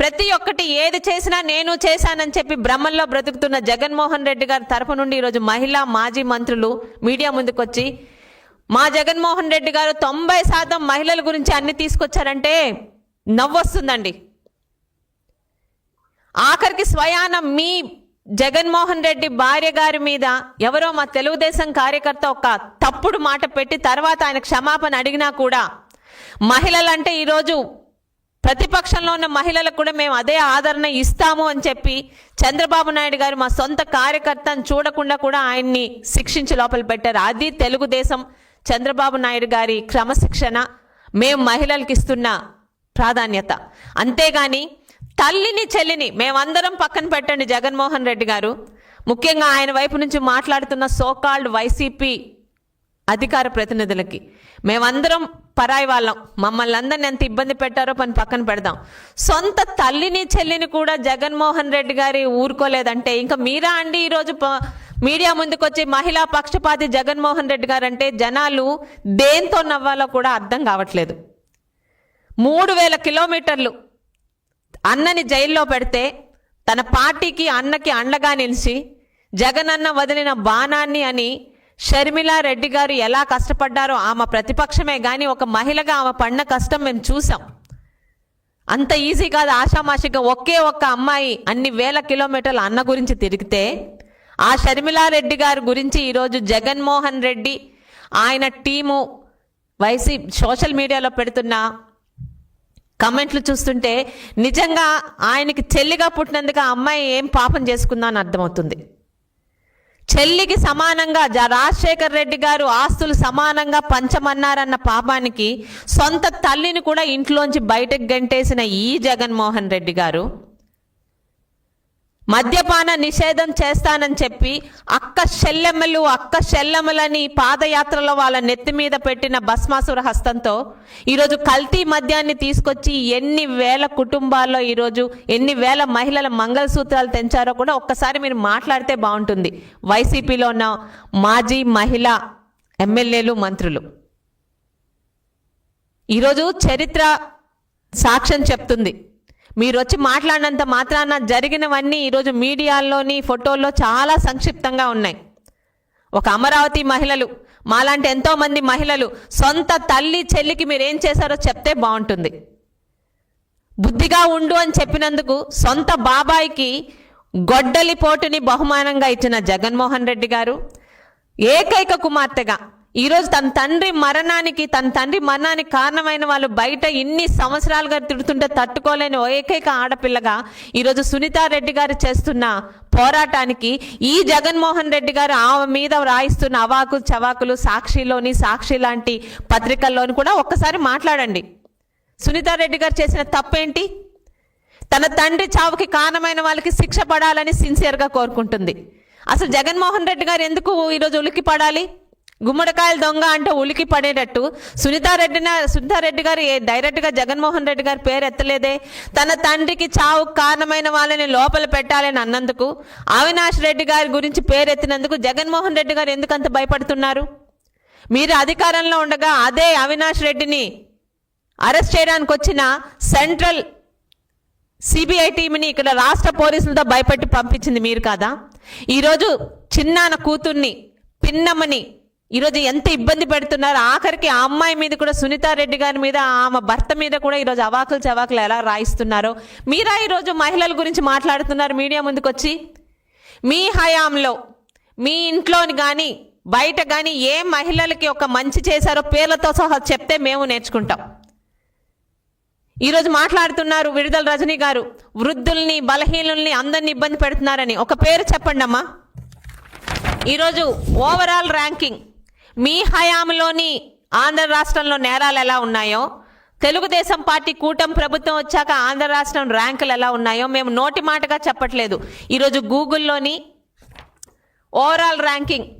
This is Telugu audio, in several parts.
ప్రతి ఒక్కటి ఏది చేసినా నేను చేశానని చెప్పి భ్రమంలో బ్రతుకుతున్న జగన్మోహన్ రెడ్డి గారి తరపు నుండి ఈరోజు మహిళా మాజీ మంత్రులు మీడియా ముందుకొచ్చి మా జగన్మోహన్ రెడ్డి గారు 90% మహిళల గురించి అన్ని తీసుకొచ్చారంటే నవ్వొస్తుందండి. ఆఖరికి స్వయాన మీ జగన్మోహన్ రెడ్డి భార్య గారి మీద ఎవరో మా తెలుగుదేశం కార్యకర్త ఒక తప్పుడు మాట పెట్టి తర్వాత ఆయన క్షమాపణ అడిగినా కూడా మహిళలంటే ఈరోజు ప్రతిపక్షంలో ఉన్న మహిళలకు కూడా మేము అదే ఆదరణ ఇస్తాము అని చెప్పి చంద్రబాబు నాయుడు గారు మా సొంత కార్యకర్తను చూడకుండా కూడా ఆయన్ని శిక్షించి లోపల పెట్టారు. అది తెలుగుదేశం చంద్రబాబు నాయుడు గారి క్రమశిక్షణ, మేము మహిళలకు ఇస్తున్న ప్రాధాన్యత. అంతేగాని తల్లిని చెల్లిని మేమందరం పక్కన పెట్టండి. జగన్మోహన్ రెడ్డి గారు ముఖ్యంగా ఆయన వైపు నుంచి మాట్లాడుతున్న సోకాల్డ్ వైసీపీ అధికార ప్రతినిధులకి మేమందరం పరాయి వాళ్ళం, మమ్మల్ని అందరిని ఎంత ఇబ్బంది పెట్టారో పని పక్కన పెడదాం. సొంత తల్లిని చెల్లిని కూడా జగన్మోహన్ రెడ్డి గారి ఊరుకోలేదంటే ఇంకా మీరా అండి ఈరోజు మీడియా ముందుకొచ్చి మహిళా పక్షపాతి జగన్మోహన్ రెడ్డి గారు అంటే జనాలు దేంతో నవ్వాలో కూడా అర్థం కావట్లేదు. 3000 కిలోమీటర్లు అన్నని జైల్లో పెడితే తన పార్టీకి అన్నకి అండగా నిలిచి జగనన్న వదిలిన బాణాన్ని అని షర్మిలా రెడ్డి గారు ఎలా కష్టపడ్డారో ఆమె ప్రతిపక్షమే కానీ ఒక మహిళగా ఆమె పడిన కష్టం మేము చూసాం. అంత ఈజీ కాదు. ఆషామాషిగా ఒకే ఒక్క అమ్మాయి అన్ని వేల కిలోమీటర్ల అన్న గురించి తిరిగితే ఆ షర్మిలా రెడ్డి గారి గురించి ఈరోజు జగన్మోహన్ రెడ్డి ఆయన టీము సోషల్ మీడియాలో పెడుతున్న కమెంట్లు చూస్తుంటే నిజంగా ఆయనకి చెల్లిగా పుట్టినందుకు ఆ అమ్మాయి ఏం పాపం చేసుకుందా అని అర్థమవుతుంది. చెల్లికి సమానంగా రాజశేఖర్ రెడ్డి గారు ఆస్తులు సమానంగా పంచమన్నారన్న పాపానికి సొంత తల్లిని కూడా ఇంట్లోంచి బయటకు గంటేసిన ఈ జగన్మోహన్ రెడ్డి గారు మద్యపాన నిషేధం చేస్తానని చెప్పి అక్క చెల్లెమ్మలని పాదయాత్రలో వాళ్ళ నెత్తి మీద పెట్టిన భస్మాసుర హస్తంతో ఈరోజు కల్తీ మద్యాన్ని తీసుకొచ్చి ఎన్ని వేల కుటుంబాల్లో ఈరోజు ఎన్ని వేల మహిళల మంగళసూత్రాలు తెంచారో కూడా ఒక్కసారి మీరు మాట్లాడితే బాగుంటుంది. వైసీపీలో ఉన్న మాజీ మహిళా ఎమ్మెల్యేలు మంత్రులు ఈరోజు చరిత్ర సాక్ష్యం చెప్తుంది. మీరు వచ్చి మాట్లాడినంత మాత్రాన జరిగినవన్నీ ఈరోజు మీడియాల్లోని ఫోటోల్లో చాలా సంక్షిప్తంగా ఉన్నాయి. ఒక అమరావతి మహిళలు మాలాంటి ఎంతోమంది మహిళలు సొంత తల్లి చెల్లికి మీరేం చేశారో చెప్తే బాగుంటుంది. బుద్ధిగా ఉండు అని చెప్పినందుకు సొంత బాబాయికి గొడ్డలి పోటుని బహుమానంగా ఇచ్చిన జగన్మోహన్ రెడ్డి గారు ఏకైక కుమార్తెగా ఈరోజు తన తండ్రి మరణానికి కారణమైన వాళ్ళు బయట ఇన్ని సంవత్సరాలుగా తిడుతుంటే తట్టుకోలేని ఏకైక ఆడపిల్లగా ఈరోజు సునీతారెడ్డి గారు చేస్తున్న పోరాటానికి ఈ జగన్మోహన్ రెడ్డి గారు ఆమె మీద రాయిస్తున్న అవాకు చవాకులు సాక్షి లాంటి పత్రికల్లోని కూడా ఒక్కసారి మాట్లాడండి. సునీతారెడ్డి గారు చేసిన తప్పేంటి? తన తండ్రి చావుకి కారణమైన వాళ్ళకి శిక్ష పడాలని సిన్సియర్గా కోరుకుంటుంది. అసలు జగన్మోహన్ రెడ్డి గారు ఎందుకు ఈరోజు ఉలికి పడాలి? గుమ్మడికాయలు దొంగ అంటే ఉలికి పడేటట్టు సునీతారెడ్డి గారు డైరెక్ట్గా జగన్మోహన్ రెడ్డి గారి పేరు ఎత్తలేదే. తన తండ్రికి చావు కారణమైన వాళ్ళని లోపల పెట్టాలని అన్నందుకు అవినాష్ రెడ్డి గారి గురించి పేరు ఎత్తినందుకు జగన్మోహన్ రెడ్డి గారు ఎందుకంత భయపడుతున్నారు? మీరు అధికారంలో ఉండగా అదే అవినాష్ రెడ్డిని అరెస్ట్ చేయడానికి వచ్చిన సెంట్రల్ సిబిఐ టీంని ఇక్కడ రాష్ట్ర పోలీసులతో భయపెట్టి పంపించింది మీరు కాదా? ఈరోజు చిన్నాన్న కూతుర్ని పిన్నమ్మని ఈరోజు ఎంత ఇబ్బంది పెడుతున్నారు. ఆఖరికి ఆ అమ్మాయి మీద కూడా సునీతారెడ్డి గారి మీద ఆమె భర్త మీద కూడా ఈరోజు అవాకులు చవాకులు ఎలా రాయిస్తున్నారో మీరా ఈరోజు మహిళల గురించి మాట్లాడుతున్నారు మీడియా ముందుకు వచ్చి. మీ హయాంలో మీ ఇంట్లోని కానీ బయట కానీ ఏ మహిళలకి ఒక మంచి చేశారో పేర్లతో సహా చెప్తే మేము నేర్చుకుంటాం. ఈరోజు మాట్లాడుతున్నారు విడుదల రజనీ గారు వృద్ధుల్ని బలహీనుల్ని అందరినీ ఇబ్బంది పెడుతున్నారని. ఒక పేరు చెప్పండి అమ్మా. ఈరోజు ఓవరాల్ ర్యాంకింగ్ మీ హయాంలోని ఆంధ్ర రాష్ట్రంలో నేరాలు ఎలా ఉన్నాయో, తెలుగుదేశం పార్టీ కూటమి ప్రభుత్వం వచ్చాక ఆంధ్ర రాష్ట్రం ర్యాంకులు ఎలా ఉన్నాయో మేము నోటి మాటగా చెప్పట్లేదు. ఈరోజు గూగుల్లోని ఓవరాల్ ర్యాంకింగ్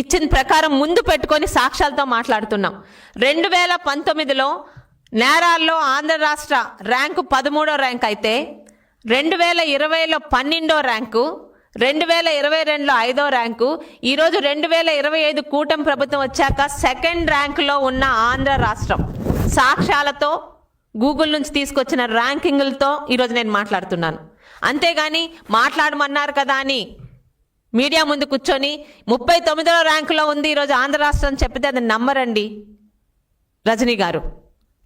ఇచ్చిన ప్రకారం ముందు పెట్టుకొని సాక్ష్యాలతో మాట్లాడుతున్నాం. 2019లో నేరాల్లో ఆంధ్ర రాష్ట్ర ర్యాంకు 13వ ర్యాంక్ అయితే 2020లో 12వ ర్యాంకు, 2022లో 5వ ర్యాంకు, ఈరోజు 2025 కూటమి ప్రభుత్వం వచ్చాక సెకండ్ ర్యాంకులో ఉన్న ఆంధ్ర రాష్ట్రం సాక్ష్యాలతో గూగుల్ నుంచి తీసుకొచ్చిన ర్యాంకింగులతో ఈరోజు నేను మాట్లాడుతున్నాను. అంతేగాని మాట్లాడమన్నారు కదా అని మీడియా ముందు కూర్చొని 39వ ర్యాంకులో ఉంది ఈరోజు ఆంధ్ర రాష్ట్రం చెప్పితే అది నమ్మరండి. రజనీ గారు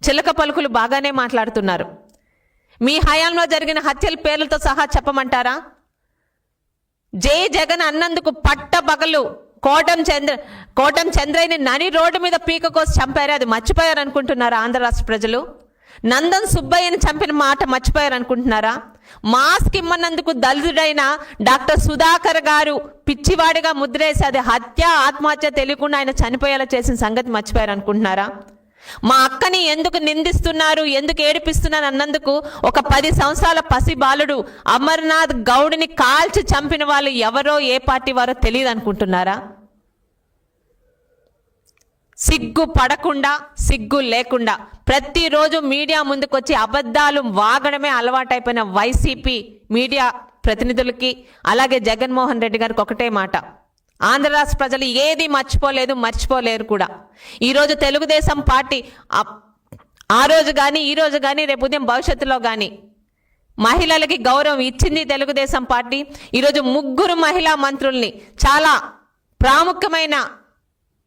చిలక పలుకులు బాగానే మాట్లాడుతున్నారు. మీ హయాంలో జరిగిన హత్యల పేర్లతో సహా చెప్పమంటారా? జై జగన్ అన్నందుకు పట్టబగలు కోటం చంద్రయ్యని నని రోడ్డు మీద పీక కోసి చంపారు. అది మర్చిపోయారు అనుకుంటున్నారా ఆంధ్ర రాష్ట్ర ప్రజలు? నందన్ సుబ్బయ్యని చంపిన మాట మర్చిపోయారు అనుకుంటున్నారా? మాస్క్ ఇమ్మన్నందుకు దళితుడైన డాక్టర్ సుధాకర్ గారు పిచ్చివాడిగా ముద్రేసి అది హత్య ఆత్మహత్య తెలియకుండా ఆయన చనిపోయేలా చేసిన సంగతి మర్చిపోయారు అనుకుంటున్నారా? మా అక్కని ఎందుకు నిందిస్తున్నారు, ఎందుకు ఏడిపిస్తున్నారు అన్నందుకు ఒక 10 సంవత్సరాల పసి బాలుడు అమర్నాథ్ గౌడ్ని కాల్చి చంపిన వాళ్ళు ఎవరో ఏ పార్టీ వారో తెలియదు అనుకుంటున్నారా? సిగ్గు పడకుండా సిగ్గు లేకుండా ప్రతిరోజు మీడియా ముందుకొచ్చి అబద్ధాలు వాగడమే అలవాటైపోయిన వైసీపీ మీడియా ప్రతినిధులకి అలాగే జగన్మోహన్ రెడ్డి గారికి ఒకటే మాట, ఆంధ్ర రాష్ట్ర ప్రజలు ఏది మర్చిపోలేరు కూడా. ఈరోజు తెలుగుదేశం పార్టీ ఆ రోజు కానీ ఈ రోజు కానీ రేపు ఉదయం భవిష్యత్తులో కానీ మహిళలకి గౌరవం ఇచ్చింది తెలుగుదేశం పార్టీ. ఈరోజు 3 మహిళా మంత్రుల్ని చాలా ప్రాముఖ్యమైన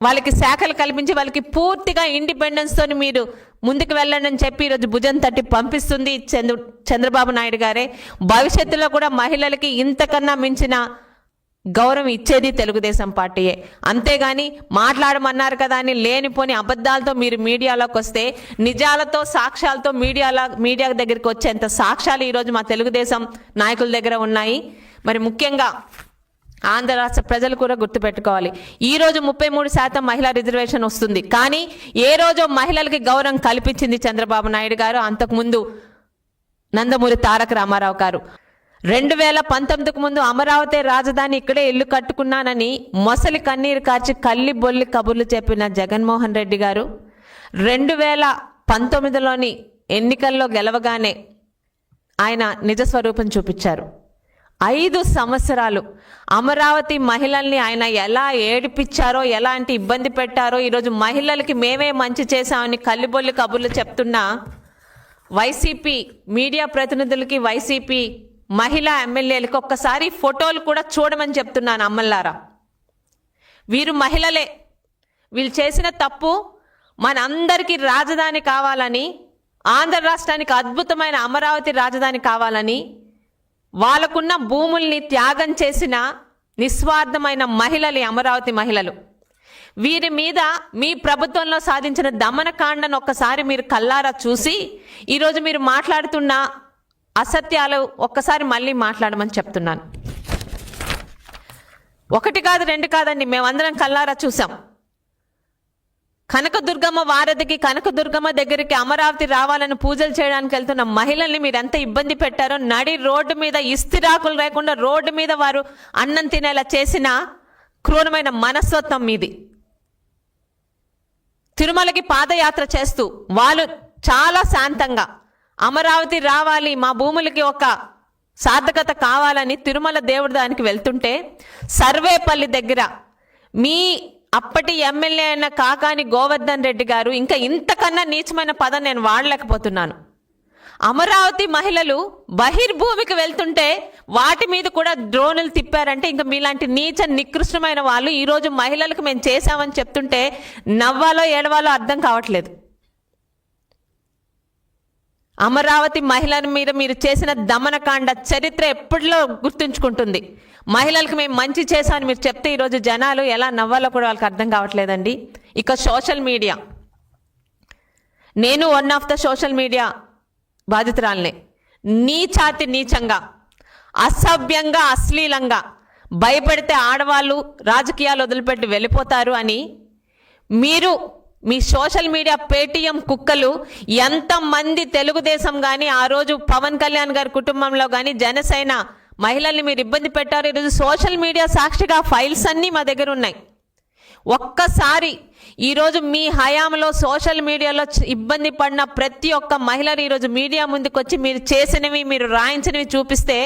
వాళ్ళకి శాఖలు కల్పించి వాళ్ళకి పూర్తిగా ఇండిపెండెన్స్తో మీరు ముందుకు వెళ్ళండి అని చెప్పి ఈరోజు భుజం తట్టి పంపిస్తుంది చంద్రబాబు నాయుడు గారే. భవిష్యత్తులో కూడా మహిళలకి ఇంతకన్నా మించిన గౌరవం ఇచ్చేది తెలుగుదేశం పార్టీయే. అంతేగాని మాట్లాడమన్నారు కదా అని లేనిపోని అబద్ధాలతో మీరు మీడియాలోకి వస్తే నిజాలతో సాక్ష్యాలతో మీడియా దగ్గరికి వచ్చేంత సాక్ష్యాలు ఈరోజు మా తెలుగుదేశం నాయకుల దగ్గర ఉన్నాయి. మరి ముఖ్యంగా ఆంధ్ర రాష్ట్ర ప్రజలు కూడా గుర్తుపెట్టుకోవాలి, ఈరోజు 33% మహిళా రిజర్వేషన్ వస్తుంది. కానీ ఏ రోజు మహిళలకి గౌరవం కల్పించింది చంద్రబాబు నాయుడు గారు, అంతకుముందు నందమూరి తారక రామారావు గారు. 2019కు ముందు అమరావతి రాజధాని ఇక్కడే ఇల్లు కట్టుకున్నానని మొసలి కన్నీరు కార్చి కల్లి బొల్లి కబుర్లు చెప్పిన జగన్మోహన్ రెడ్డి గారు 2019లోని ఎన్నికల్లో గెలవగానే ఆయన నిజస్వరూపం చూపించారు. 5 సంవత్సరాలు అమరావతి మహిళల్ని ఆయన ఎలా ఏడిపించారో, ఎలాంటి ఇబ్బంది పెట్టారో, ఈరోజు మహిళలకి మేమే మంచి చేశామని కల్లిబొల్లి కబుర్లు చెప్తున్న వైసీపీ మీడియా ప్రతినిధులకి, వైసీపీ మహిళా ఎమ్మెల్యేలకు ఒక్కసారి ఫోటోలు కూడా చూడమని చెప్తున్నాను. అమ్మల్లారా, వీరు మహిళలే. వీళ్ళు చేసిన తప్పు మనందరికీ రాజధాని కావాలని, ఆంధ్ర రాష్ట్రానికి అద్భుతమైన అమరావతి రాజధాని కావాలని వాళ్ళకున్న భూముల్ని త్యాగం చేసిన నిస్వార్థమైన మహిళలు అమరావతి మహిళలు. వీరి మీద మీ ప్రభుత్వంలో సాధించిన దమనకాండను ఒక్కసారి మీరు కల్లారా చూసి ఈరోజు మీరు మాట్లాడుతున్న అసత్యాలు ఒక్కసారి మళ్ళీ మాట్లాడమని చెప్తున్నాను. 1 కాదు 2 కాదండి, మేమందరం కల్లారా చూసాం. కనకదుర్గమ్మ వారధికి, కనకదుర్గమ్మ దగ్గరికి అమరావతి రావాలని పూజలు చేయడానికి వెళ్తున్న మహిళల్ని మీరు ఎంత ఇబ్బంది పెట్టారో, నడి రోడ్డు మీద ఇస్తిరాకులు లేకుండా రోడ్డు మీద వారు అన్నం తినేలా చేసిన క్రూరమైన మనస్తత్వం మీది. తిరుమలకి పాదయాత్ర చేస్తూ వాళ్ళు చాలా శాంతంగా అమరావతి రావాలి, మా భూములకి ఒక సార్థకత కావాలని తిరుమల దేవుడి దానికి వెళ్తుంటే సర్వేపల్లి దగ్గర మీ అప్పటి ఎమ్మెల్యే అయిన కాకాని గోవర్ధన్ రెడ్డి గారు, ఇంకా ఇంతకన్నా నీచమైన పదం నేను వాడలేకపోతున్నాను, అమరావతి మహిళలు బహిర్భూమికి వెళ్తుంటే వాటి మీద కూడా డ్రోన్లు తిప్పారంటే ఇంకా మీలాంటి నీచ నికృష్టమైన వాళ్ళు ఈరోజు మహిళలకు మేము చేశామని చెప్తుంటే నవ్వాలో ఏడవాలో అర్థం కావట్లేదు. అమరావతి మహిళల మీద మీరు చేసిన దమనకాండ చరిత్ర ఎప్పటిలో గుర్తుంచుకుంటుంది. మహిళలకు మేము మంచి చేశామని మీరు చెప్తే ఈరోజు జనాలు ఎలా నవ్వాలో కూడా వాళ్ళకి అర్థం కావట్లేదండి. ఇక సోషల్ మీడియా, నేను one of the social media బాధితురాలనే. నీచాతి నీచంగా, అసభ్యంగా, అశ్లీలంగా భయపడితే ఆడవాళ్ళు రాజకీయాలు వదిలిపెట్టి వెళ్ళిపోతారు అని మీరు మీ సోషల్ మీడియా పేటీఎం కుక్కలు ఎంతమంది తెలుగుదేశం కానీ ఆ రోజు పవన్ కళ్యాణ్ గారి కుటుంబంలో కానీ జనసేన మహిళల్ని మీరు ఇబ్బంది పెట్టారు. ఈరోజు సోషల్ మీడియా సాక్షిగా ఫైల్స్ అన్నీ మా దగ్గర ఉన్నాయి. ఒక్కసారి ఈరోజు మీ హయాంలో సోషల్ మీడియాలో ఇబ్బంది పడిన ప్రతి ఒక్క మహిళలు ఈరోజు మీడియా ముందుకు వచ్చి మీరు చేసినవి, మీరు రాయించినవి చూపిస్తే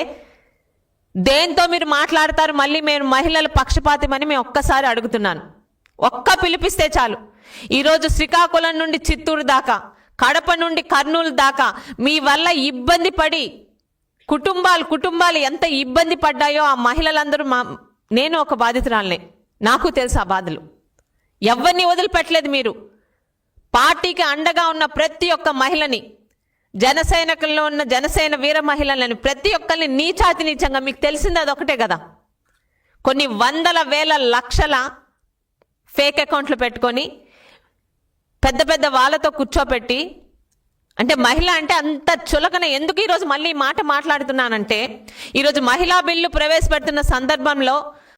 దేంతో మీరు మాట్లాడతారు? మళ్ళీ మేము మహిళల పక్షపాతమని మేము ఒక్కసారి అడుగుతున్నాను. ఒక్క పిలిపిస్తే చాలు. ఈరోజు శ్రీకాకుళం నుండి చిత్తూరు దాకా, కడప నుండి కర్నూలు దాకా మీ వల్ల ఇబ్బంది పడి కుటుంబాలు ఎంత ఇబ్బంది పడ్డాయో ఆ మహిళలందరూ నేను ఒక బాధితురాలనే, నాకు తెలుసు ఆ బాధలు. ఎవరిని వదిలిపెట్టలేదు మీరు. పార్టీకి అండగా ఉన్న ప్రతి ఒక్క మహిళని, జనసైనికుల్లో ఉన్న జనసేన వీర మహిళలని ప్రతి ఒక్కరిని నీచాతి నీచంగా, మీకు తెలిసింది అదొకటే కదా, కొన్ని వందల వేల లక్షల ఫేక్ అకౌంట్లు పెట్టుకొని పెద్ద పెద్ద వాళ్ళతో కూర్చోపెట్టి, అంటే మహిళ అంటే అంత చులకన. ఎందుకు ఈరోజు మళ్ళీ మాట మాట్లాడుతున్నానంటే, ఈరోజు మహిళా బిల్లు ప్రవేశపెడుతున్న సందర్భంలో